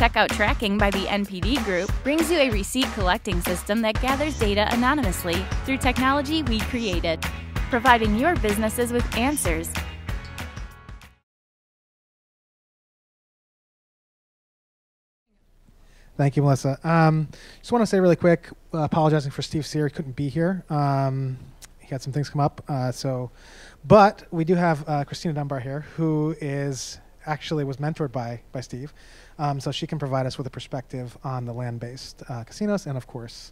checkout tracking by the NPD group brings you a receipt collecting system that gathers data anonymously through technology we created, providing your businesses with answers. Thank you, Melissa. Just want to say really quick, apologizing for Steve Sear, he couldn't be here. He had some things come up. But we do have Christina Dunbar here, who was mentored by Steve. So she can provide us with a perspective on the land-based casinos. And of course,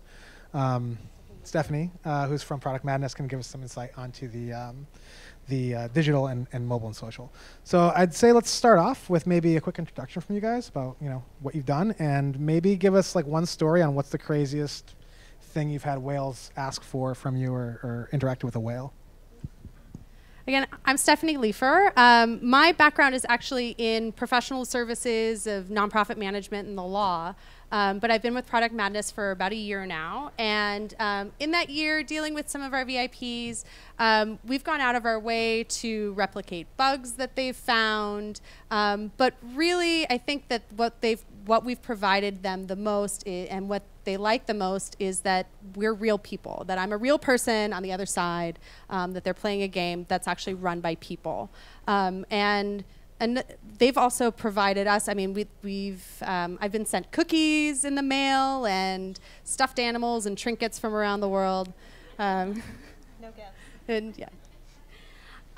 Stephanie, who's from Product Madness, can give us some insight onto the digital and mobile and social. So I'd say let's start off with maybe a quick introduction from you guys about what you've done, and maybe give us like one story on what's the craziest thing you've had whales ask for from you or interacted with a whale. Again, I'm Stephanie Leifer. My background is actually in professional services of nonprofit management and the law. But I've been with Product Madness for about a year now. And in that year, dealing with some of our VIPs, we've gone out of our way to replicate bugs that they've found. But really, I think that what we've provided them the most and what they like the most is that we're real people, that I'm a real person on the other side, that they're playing a game that's actually run by people. And they've also provided us, I mean, I've been sent cookies in the mail and stuffed animals and trinkets from around the world. No gifts. And yeah.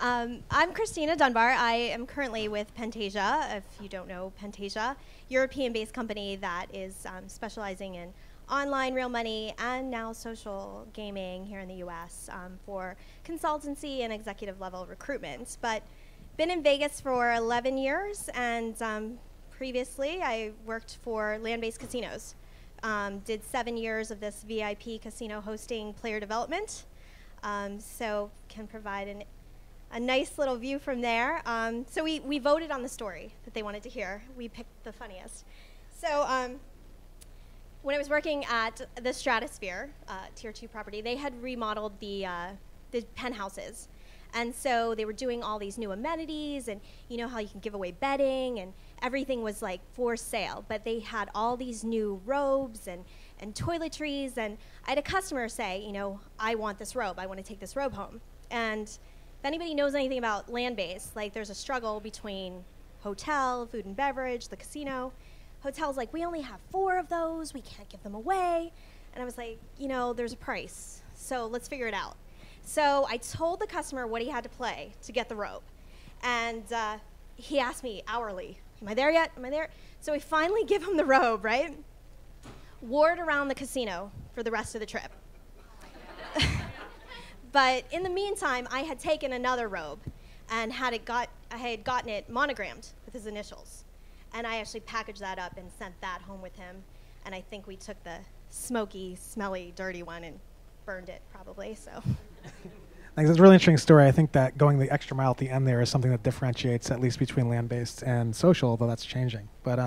I'm Christina Dunbar. I am currently with Pentasia, if you don't know Pentasia, European-based company that is specializing in online real money and now social gaming here in the US for consultancy and executive level recruitment. But been in Vegas for 11 years, and previously I worked for land-based casinos. Did 7 years of this VIP casino hosting player development, so can provide a nice little view from there. So we voted on the story that they wanted to hear. We picked the funniest. So when I was working at the Stratosphere, Tier 2 property, they had remodeled the penthouses. And so they were doing all these new amenities, and you know how you can give away bedding, and everything was like for sale. But they had all these new robes and toiletries, and I had a customer say, I want this robe. I want to take this robe home. And if anybody knows anything about land-based, like there's a struggle between hotel, food and beverage, the casino. Hotel's like, we only have 4 of those. We can't give them away. And I was like, there's a price. So let's figure it out. So I told the customer what he had to play to get the robe. And he asked me hourly, am I there yet? Am I there? So we finally give him the robe, right? Wore it around the casino for the rest of the trip. But in the meantime, I had taken another robe and I had gotten it monogrammed with his initials. And I actually packaged that up and sent that home with him. And I think we took the smoky, smelly, dirty one and burned it probably, so. Thanks. It's a really interesting story. I think that going the extra mile at the end there is something that differentiates, at least between land-based and social, although that's changing. But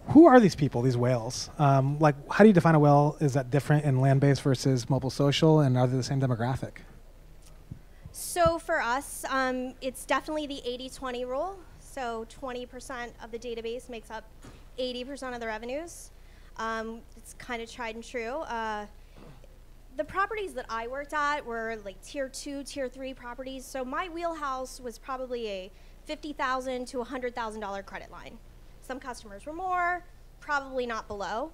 who are these people, these whales? Like, how do you define a whale? Is that different in land-based versus mobile social, and are they the same demographic? So for us, it's definitely the 80-20 rule. So 20% of the database makes up 80% of the revenues. It's kind of tried and true. The properties that I worked at were like tier 2, tier 3 properties. So my wheelhouse was probably a $50,000 to $100,000 credit line. Some customers were more, probably not below.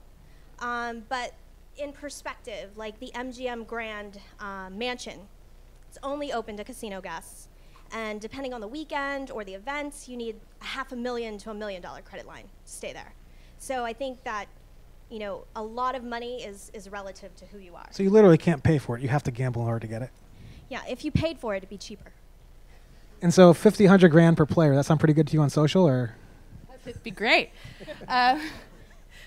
But in perspective, like the MGM Grand Mansion, it's only open to casino guests. And depending on the weekend or the events, you need $500,000 to $1 million credit line to stay there. So I think that a lot of money is relative to who you are. So you literally can't pay for it. You have to gamble in order to get it. Yeah, if you paid for it, it'd be cheaper. And so 50, 100 grand per player, that sound pretty good to you on social, or? It'd be great.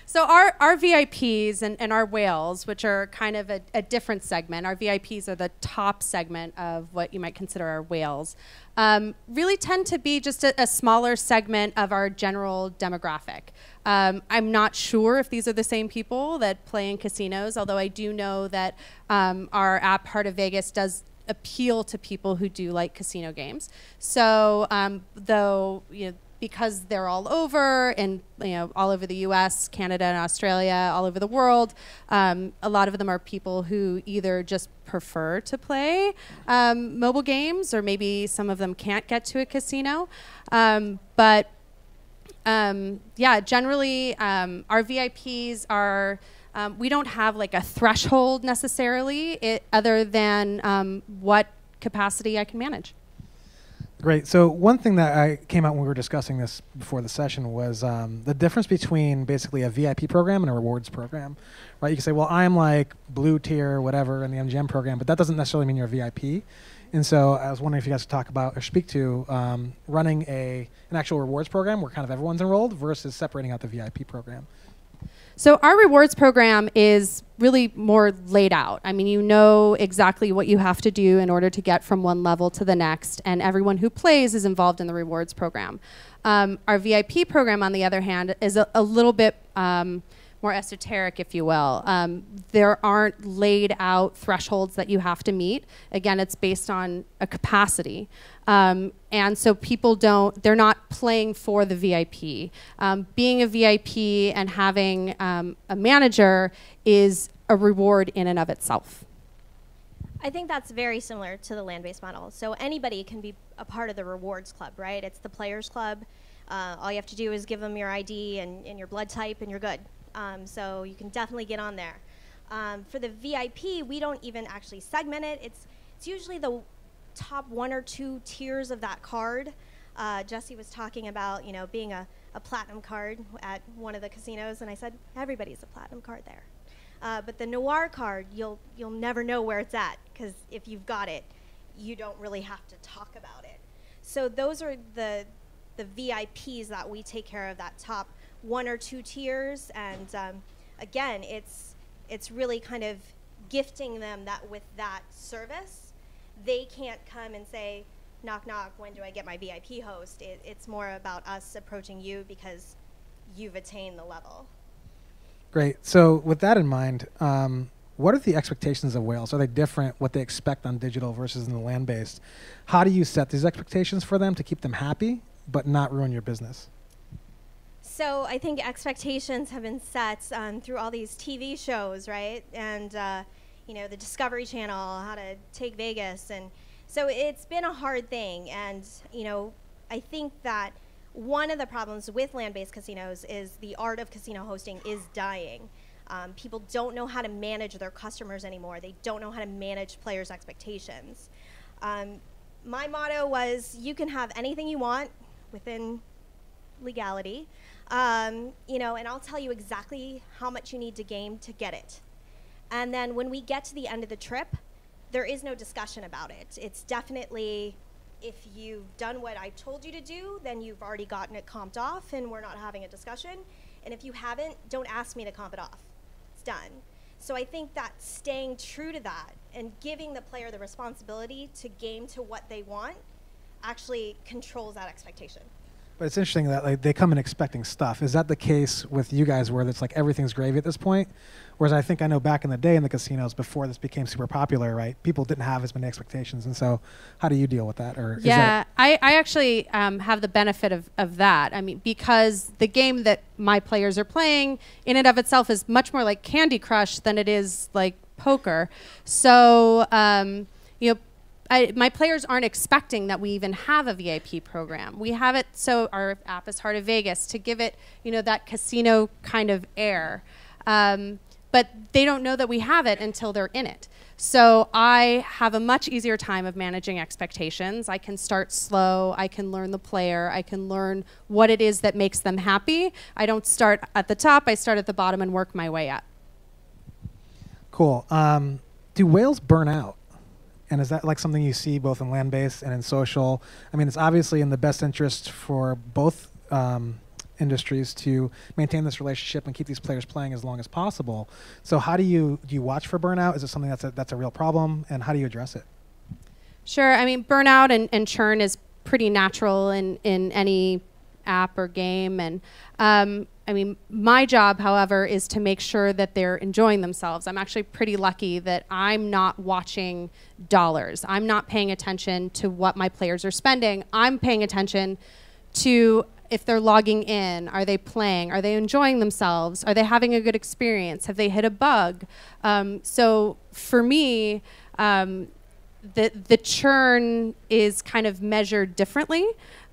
So our VIPs and our whales, which are kind of a different segment, our VIPs are the top segment of what you might consider our whales, really tend to be just a smaller segment of our general demographic. I'm not sure if these are the same people that play in casinos, although I do know that our app, Heart of Vegas, does appeal to people who do like casino games. So though because they're all over, and all over the U.S., Canada, and Australia, all over the world. A lot of them are people who either just prefer to play mobile games, or maybe some of them can't get to a casino. But generally, our VIPs are. We don't have like a threshold necessarily, other than what capacity I can manage. Great. So one thing that came out when we were discussing this before the session was the difference between basically a VIP program and a rewards program, right? You can say, well, I'm like blue tier, whatever, in the MGM program, but that doesn't necessarily mean you're a VIP. And so I was wondering if you guys could talk about or speak to running an actual rewards program where kind of everyone's enrolled versus separating out the VIP program. So our rewards program is really more laid out. I mean, you know exactly what you have to do in order to get from one level to the next, and everyone who plays is involved in the rewards program. Our VIP program, on the other hand, is a little bit more esoteric, if you will. There aren't laid out thresholds that you have to meet. Again, it's based on a capacity. And so people they're not playing for the VIP. Being a VIP and having a manager is a reward in and of itself. I think that's very similar to the land-based model. So anybody can be a part of the rewards club, right? It's the players club. All you have to do is give them your ID and your blood type, and you're good. So you can definitely get on there. For the VIP, we don't even actually segment it. It's usually the top 1 or 2 tiers of that card. Jesse was talking about being a platinum card at one of the casinos, and I said everybody's a platinum card there. But the Noir card, you'll never know where it's at, because if you've got it, you don't really have to talk about it. So those are the VIPs that we take care of, that top 1 or 2 tiers, and again, it's really kind of gifting them that with that service, they can't come and say, knock knock, when do I get my VIP host? It's more about us approaching you because you've attained the level. Great. So with that in mind, what are the expectations of whales? Are they different, what they expect on digital versus in the land-based? How do you set these expectations for them to keep them happy but not ruin your business? So I think expectations have been set through all these TV shows, right? And the Discovery Channel, How to Take Vegas, and so it's been a hard thing. And I think that one of the problems with land-based casinos is the art of casino hosting is dying. People don't know how to manage their customers anymore. They don't know how to manage players' expectations. My motto was, you can have anything you want within legality. And I'll tell you exactly how much you need to game to get it. And then when we get to the end of the trip, there is no discussion about it. It's definitely, if you've done what I told you to do, then you've already gotten it comped off, and we're not having a discussion. And if you haven't, don't ask me to comp it off. It's done. So I think that staying true to that and giving the player the responsibility to game to what they want actually controls that expectation. But it's interesting that they come in expecting stuff. Is that the case with you guys where it's like everything's gravy at this point? Whereas I know back in the day in the casinos before this became super popular, right? People didn't have as many expectations. And so how do you deal with that? Or yeah, I actually have the benefit of that. I mean, because the game that my players are playing in and of itself is much more like Candy Crush than it is like poker. So, my players aren't expecting that we even have a VIP program. We have it, so our app is Heart of Vegas, to give it, that casino kind of air. But they don't know that we have it until they're in it. So I have a much easier time of managing expectations. I can start slow. I can learn the player. I can learn what it is that makes them happy. I don't start at the top. I start at the bottom and work my way up. Cool. Do whales burn out? And is that like something you see both in land-based and in social? I mean, it's obviously in the best interest for both industries to maintain this relationship and keep these players playing as long as possible. So how do you watch for burnout? Is it something that's a real problem? And how do you address it? Sure. I mean, burnout and churn is pretty natural in any app or game. And I mean, my job, however, is to make sure that they're enjoying themselves. I'm actually pretty lucky that I'm not watching dollars. I'm not paying attention to what my players are spending. I'm paying attention to if they're logging in, are they playing? Are they enjoying themselves? Are they having a good experience? Have they hit a bug? So for me, the churn is kind of measured differently.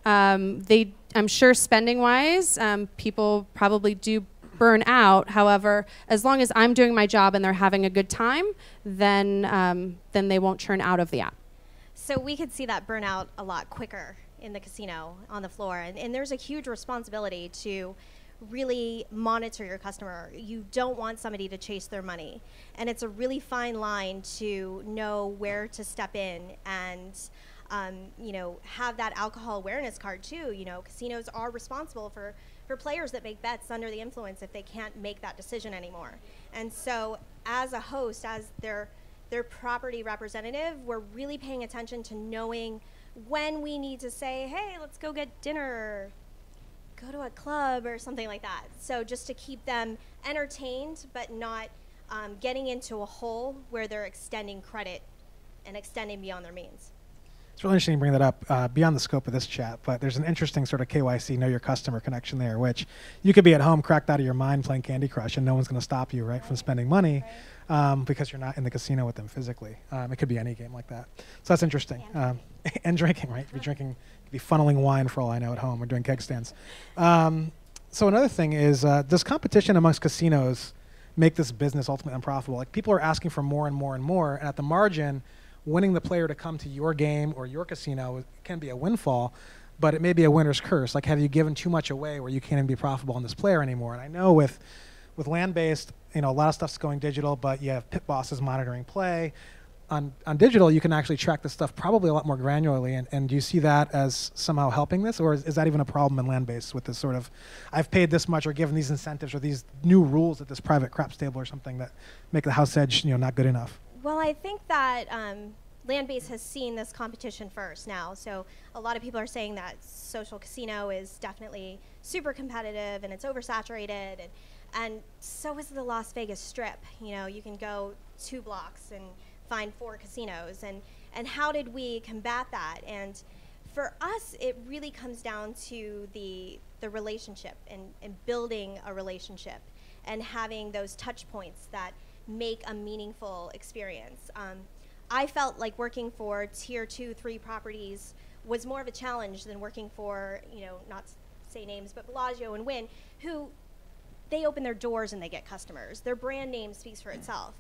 I'm sure spending-wise, people probably do burn out. However, as long as I'm doing my job and they're having a good time, then they won't churn out of the app. So we could see that burnout a lot quicker in the casino on the floor. And there's a huge responsibility to really monitor your customer. You don't want somebody to chase their money. And it's a really fine line to know where to step in and have that alcohol awareness card too. Casinos are responsible for players that make bets under the influence if they can't make that decision anymore. And so as a host, as their property representative, we're really paying attention to knowing when we need to say, hey, let's go get dinner, go to a club or something like that. So just to keep them entertained, but not getting into a hole where they're extending credit and extending beyond their means. It's really interesting to bring that up beyond the scope of this chat, but there's an interesting sort of KYC, know your customer connection there, which you could be at home cracked out of your mind playing Candy Crush and no one's going to stop you, right, from spending money because you're not in the casino with them physically. It could be any game like that. So that's interesting. And drinking, right? You could be drinking, you could be funneling wine for all I know at home or doing keg stands. So another thing is, does competition amongst casinos make this business ultimately unprofitable? Like people are asking for more and more and more, and at the margin, winning the player to come to your game or your casino can be a windfall, but it may be a winner's curse. Like, have you given too much away where you can't even be profitable on this player anymore? And I know with land-based, a lot of stuff's going digital, but you have pit bosses monitoring play. On digital, you can actually track this stuff probably a lot more granularly. And do you see that as somehow helping this, or is that even a problem in land-based with this sort of, I've paid this much or given these incentives or these new rules at this private craps table or something that make the house edge, not good enough? Well, I think that land-based has seen this competition first now. So a lot of people are saying that social casino is definitely super competitive and it's oversaturated. And so is the Las Vegas Strip. You can go 2 blocks and find 4 casinos. And how did we combat that? And for us, it really comes down to the relationship and building a relationship and having those touch points that make a meaningful experience. I felt like working for tier 2, 3 properties was more of a challenge than working for, not to say names, but Bellagio and Wynn, who they open their doors and they get customers. Their brand name speaks for itself.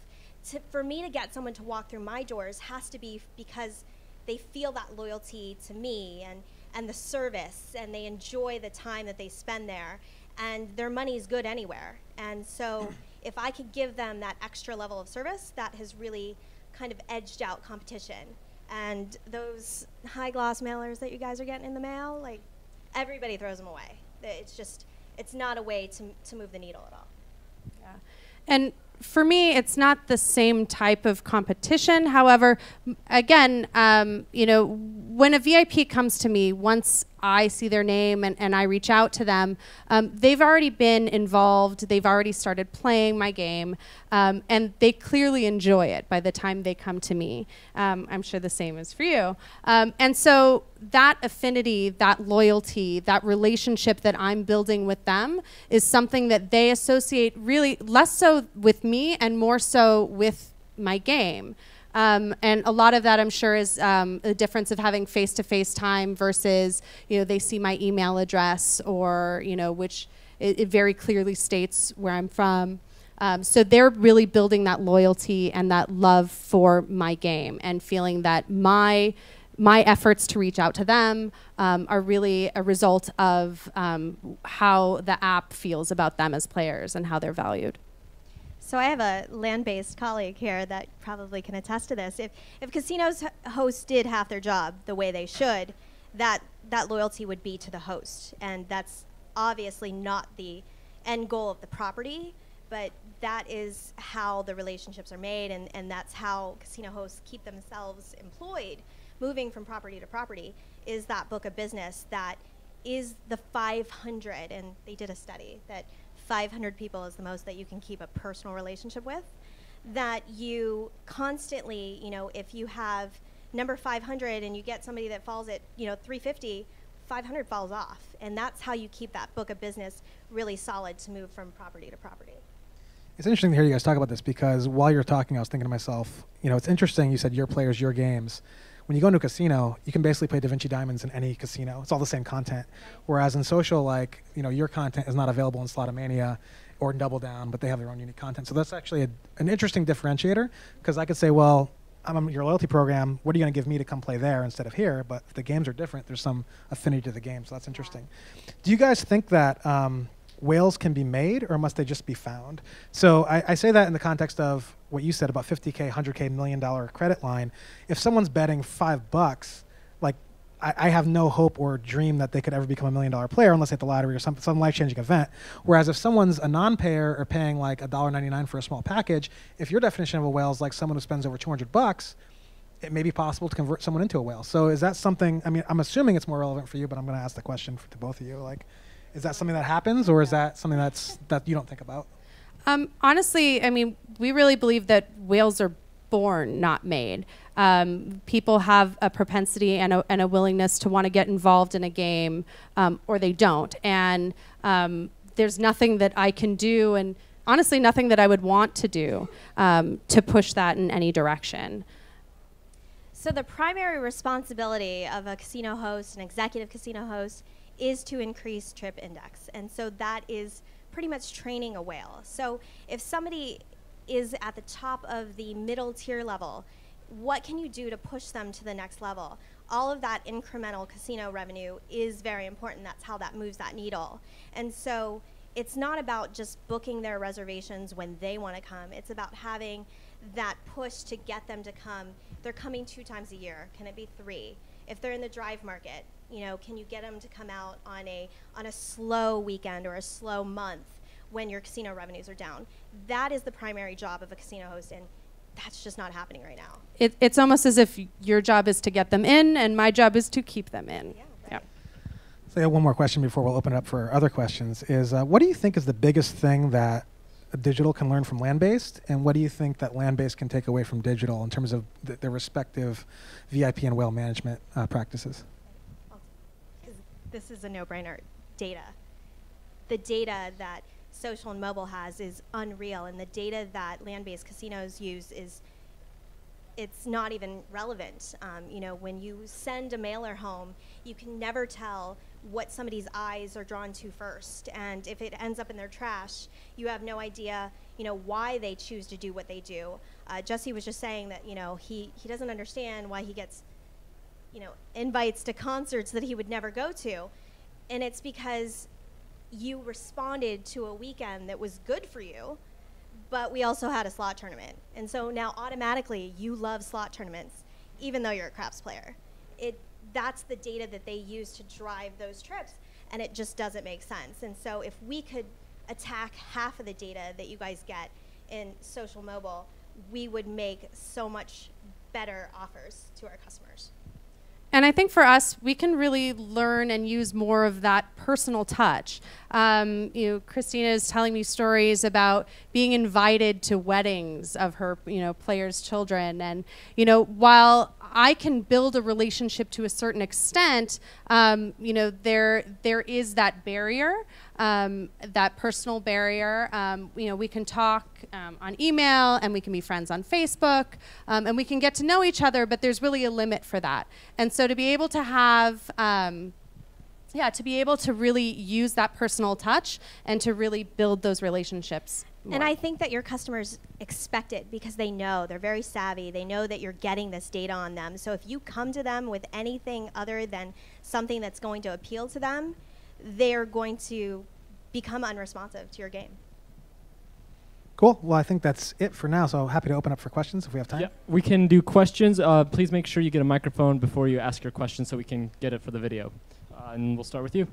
For me to get someone to walk through my doors has to be because they feel that loyalty to me and the service, and they enjoy the time that they spend there, and their money's good anywhere. And so if I could give them that extra level of service, that has really kind of edged out competition. And those high gloss mailers that you guys are getting in the mail, like everybody throws them away. It's not a way to move the needle at all. Yeah. And for me, it's not the same type of competition. However, again, when a VIP comes to me, once I see their name and I reach out to them, they've already been involved. They've already started playing my game, and they clearly enjoy it by the time they come to me. I'm sure the same is for you. And so that affinity, that loyalty, that relationship that I'm building with them is something that they associate really less so with me and more so with my game. And a lot of that, I'm sure, is the difference of having face-to-face time versus, they see my email address or, which it very clearly states where I'm from. So they're really building that loyalty and that love for my game and feeling that my efforts to reach out to them are really a result of how the app feels about them as players and how they're valued. So I have a land-based colleague here that probably can attest to this. If casinos hosts did half their job the way they should, that loyalty would be to the host. And that's obviously not the end goal of the property, but that is how the relationships are made, and that's how casino hosts keep themselves employed, moving from property to property, is that book of business that is the 500, and they did a study that 500 people is the most that you can keep a personal relationship with, that you constantly, if you have number 500 and you get somebody that falls at, 350, 500 falls off. And that's how you keep that book of business really solid to move from property to property. It's interesting to hear you guys talk about this, because while you're talking, I was thinking to myself, you know, it's interesting. You said your players, your games. When you go into a casino, you can basically play Da Vinci Diamonds in any casino. It's all the same content. Whereas in social, like, you know, your content is not available in Slotomania or in Double Down, but they have their own unique content. So that's actually an interesting differentiator, because I could say, well, I'm your loyalty program. What are you going to give me to come play there instead of here? But if the games are different, there's some affinity to the game. So that's interesting. Do you guys think that whales can be made, or must they just be found? So I say that in the context of what you said about $50K, $100K, $1 million credit line. If someone's betting $5, like, I have no hope or dream that they could ever become $1 million player unless they hit the lottery or some life-changing event. Whereas if someone's a non-payer or paying like $1.99 for a small package, if your definition of a whale is like someone who spends over $200, it may be possible to convert someone into a whale. So is that something, I mean, I'm assuming it's more relevant for you, but I'm going to ask the question to both of you. Like, is that something that happens, or is that something that you don't think about? Honestly, I mean, we really believe that whales are born, not made. People have a propensity and a willingness to want to get involved in a game, or they don't. And there's nothing that I can do, and honestly, nothing that I would want to do to push that in any direction. So the primary responsibility of a casino host, an executive casino host, is to increase trip index. And so that is pretty much training a whale. So if somebody is at the top of the middle tier level, what can you do to push them to the next level? All of that incremental casino revenue is very important. That's how that moves that needle. And so it's not about just booking their reservations when they want to come. It's about having that push to get them to come. They're coming 2 times a year. Can it be 3? If they're in the drive market, you know, can you get them to come out on a slow weekend or a slow month when your casino revenues are down? That is the primary job of a casino host, and that's just not happening right now. It's almost as if your job is to get them in, and my job is to keep them in. Yeah, right. Yeah. So I have one more question before we'll open it up for other questions. Is what do you think is the biggest thing that digital can learn from land-based, and what do you think that land-based can take away from digital in terms of their respective VIP and whale management practices? This is a no-brainer. Data. The data that social and mobile has is unreal, and the data that land-based casinos use it's not even relevant. You know, when you send a mailer home, you can never tell what somebody's eyes are drawn to first, and if it ends up in their trash, you have no idea, you know, why they choose to do what they do. Jesse was just saying that, you know, he doesn't understand why he gets, you know, invites to concerts that he would never go to, and it's because you responded to a weekend that was good for you, but we also had a slot tournament. And so now automatically you love slot tournaments, even though you're a craps player. That's the data that they use to drive those trips, and it just doesn't make sense. And so if we could attack half of the data that you guys get in social mobile, we would make so much better offers to our customers. And I think for us, we can really learn and use more of that personal touch. You know, Christina is telling me stories about being invited to weddings of her, you know, players' children. And, you know, while I can build a relationship to a certain extent, you know, there is that barrier, that personal barrier. You know, we can talk on email, and we can be friends on Facebook, and we can get to know each other, but there's really a limit for that. And so to be able to have, to be able to really use that personal touch and to really build those relationships more. And I think that your customers expect it because they know, they're very savvy. They know that you're getting this data on them. So if you come to them with anything other than something that's going to appeal to them, they're going to become unresponsive to your game. Cool. Well, I think that's it for now. So happy to open up for questions if we have time. Yeah, we can do questions. Please make sure you get a microphone before you ask your question so we can get it for the video. And we'll start with you.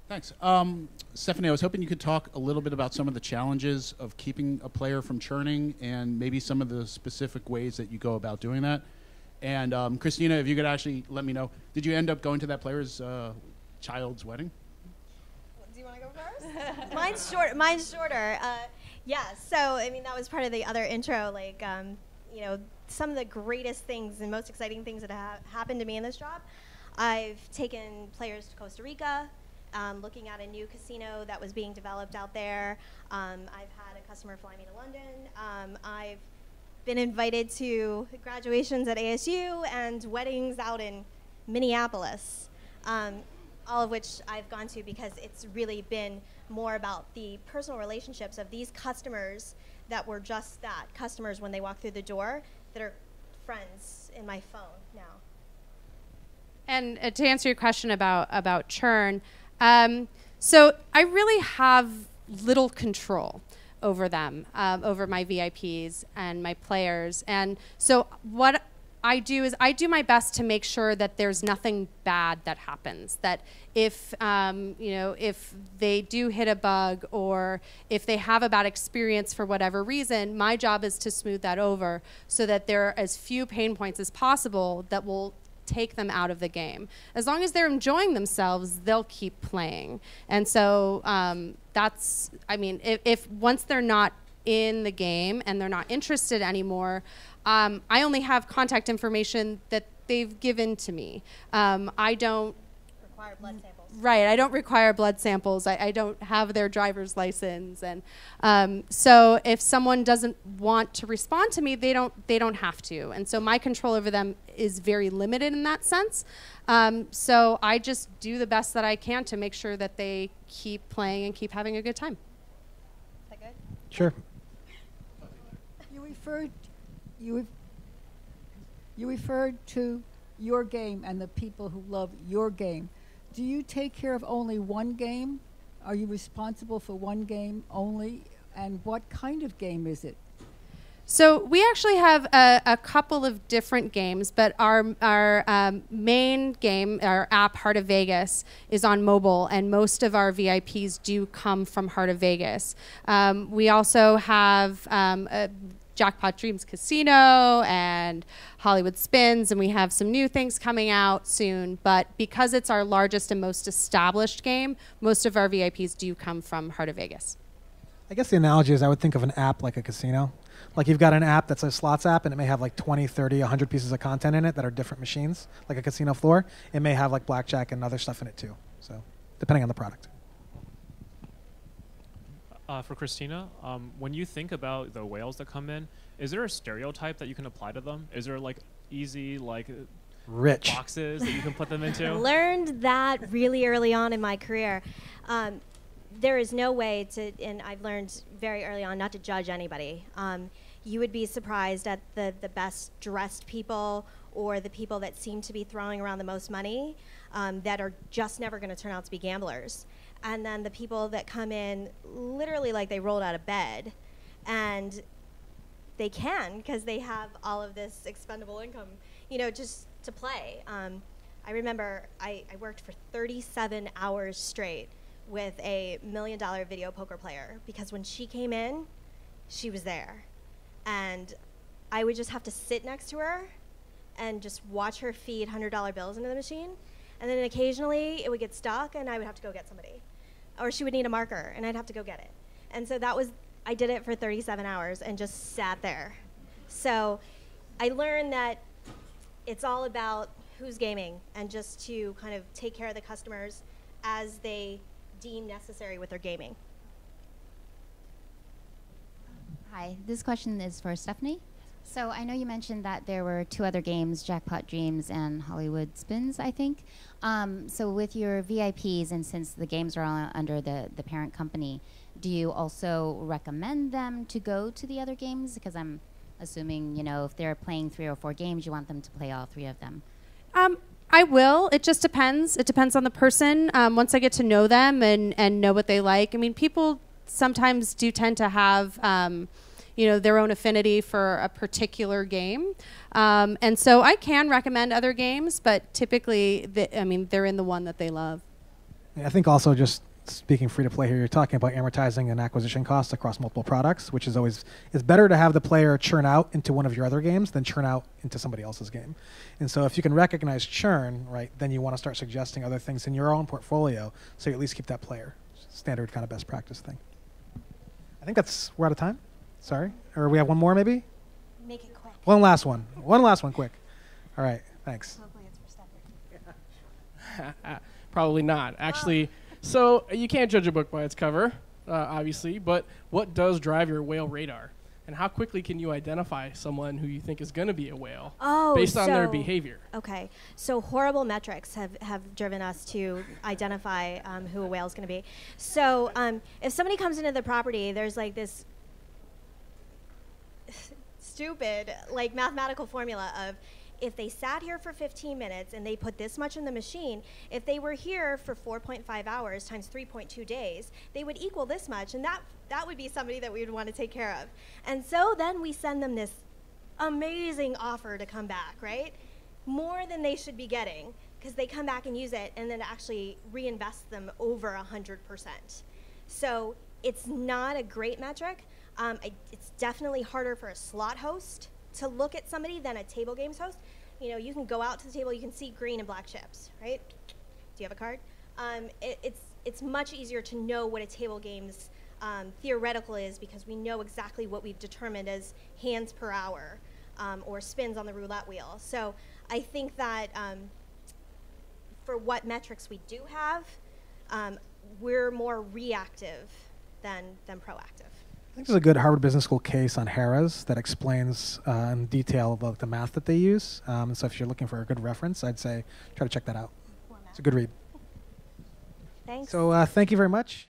Thanks. Stephanie, I was hoping you could talk a little bit about some of the challenges of keeping a player from churning and maybe some of the specific ways that you go about doing that. And Christina, if you could actually let me know, did you end up going to that player's child's wedding? Do you want to go first? Mine's shorter. Yeah, so I mean, that was part of the other intro. Like, you know, some of the greatest things and most exciting things that have happened to me in this job. I've taken players to Costa Rica, looking at a new casino that was being developed out there. I've had a customer fly me to London. I've been invited to graduations at ASU and weddings out in Minneapolis, all of which I've gone to because it's really been more about the personal relationships of these customers that were just that, customers when they walk through the door that are friends in my phone now. And to answer your question about churn, so I really have little control over them, over my VIPs and my players. And so what I do is I do my best to make sure that there's nothing bad that happens. That if if they do hit a bug or if they have a bad experience for whatever reason, my job is to smooth that over so that there are as few pain points as possible that will take them out of the game. As long as they're enjoying themselves, they'll keep playing. And so that's, I mean, if once they're not in the game and they're not interested anymore, I only have contact information that they've given to me. I don't Require blood samples. Right, I don't require blood samples. I don't have their driver's license, and so if someone doesn't want to respond to me, they don't have to. And so my control over them is very limited in that sense. So I just do the best that I can to make sure that they keep playing and keep having a good time. Is that good? Sure. You referred to your game and the people who love your game. Do you take care of only one game? Are you responsible for one game only? And what kind of game is it? So we actually have a couple of different games, but our main game, our app, Heart of Vegas, is on mobile, and most of our VIPs do come from Heart of Vegas. We also have Jackpot Dreams Casino and Hollywood Spins, and we have some new things coming out soon. But because it's our largest and most established game, most of our VIPs do come from Heart of Vegas. I guess the analogy is I would think of an app like a casino. Like you've got an app that's a slots app, and it may have like 20, 30, 100 pieces of content in it that are different machines, like a casino floor. It may have like blackjack and other stuff in it too. So depending on the product. For Christina, when you think about the whales that come in, is there a stereotype that you can apply to them? Is there like easy rich boxes that you can put them into? I learned that really early on in my career. There is no way to, and I've learned very early on not to judge anybody. You would be surprised at the best dressed people or the people that seem to be throwing around the most money that are just never going to turn out to be gamblers. And then the people that come in literally like they rolled out of bed, and they can because they have all of this expendable income, just to play. I remember I worked for 37 hours straight with a $1 million video poker player because when she came in, she was there. And I would just have to sit next to her and just watch her feed $100 bills into the machine. And then occasionally it would get stuck and I would have to go get somebody. Or she would need a marker and I'd have to go get it. And so I did it for 37 hours and just sat there. So I learned that it's all about who's gaming and just to kind of take care of the customers as they deem necessary with their gaming. Hi, this question is for Stephanie. So I know you mentioned that there were 2 other games, Jackpot Dreams and Hollywood Spins, I think. So with your VIPs, and since the games are all under the parent company, do you also recommend them to go to the other games? Because I'm assuming, if they're playing 3 or 4 games, you want them to play all 3 of them. I will. It just depends. It depends on the person. Once I get to know them and know what they like. I mean, people sometimes do tend to have their own affinity for a particular game. And so I can recommend other games, but typically, they're in the one that they love. I think also just speaking free to play here, you're talking about amortizing and acquisition costs across multiple products, which is always, it's better to have the player churn out into one of your other games than churn out into somebody else's game. And so if you can recognize churn, right, then you want to start suggesting other things in your own portfolio so you at least keep that player. Standard kind of best practice thing. I think we're out of time. Sorry. Or we have one more maybe? Make it quick. One last one. One last one quick. All right. Thanks. Hopefully it's for Stephanie. Probably not. Actually, so you can't judge a book by its cover, obviously, but what does drive your whale radar? And how quickly can you identify someone who you think is going to be a whale based on their behavior? Okay, so horrible metrics have driven us to identify who a whale is going to be. So if somebody comes into the property, there's like this stupid like mathematical formula of if they sat here for 15 minutes and they put this much in the machine, if they were here for 4.5 hours times 3.2 days, they would equal this much, and that would be somebody that we would want to take care of. And so then we send them this amazing offer to come back, right? More than they should be getting, because they come back and use it and then actually reinvest them over 100%. So it's not a great metric. It's definitely harder for a slot host to look at somebody than a table games host. You know, you can go out to the table, you can see green and black chips, right? Do you have a card? It's much easier to know what a table games theoretical is because we know exactly what we've determined as hands per hour or spins on the roulette wheel. So I think that for what metrics we do have, we're more reactive than proactive. I think there's a good Harvard Business School case on Harrah's that explains in detail about the math that they use. And so if you're looking for a good reference, I'd say try to check that out. It's a good read. Thanks. So thank you very much.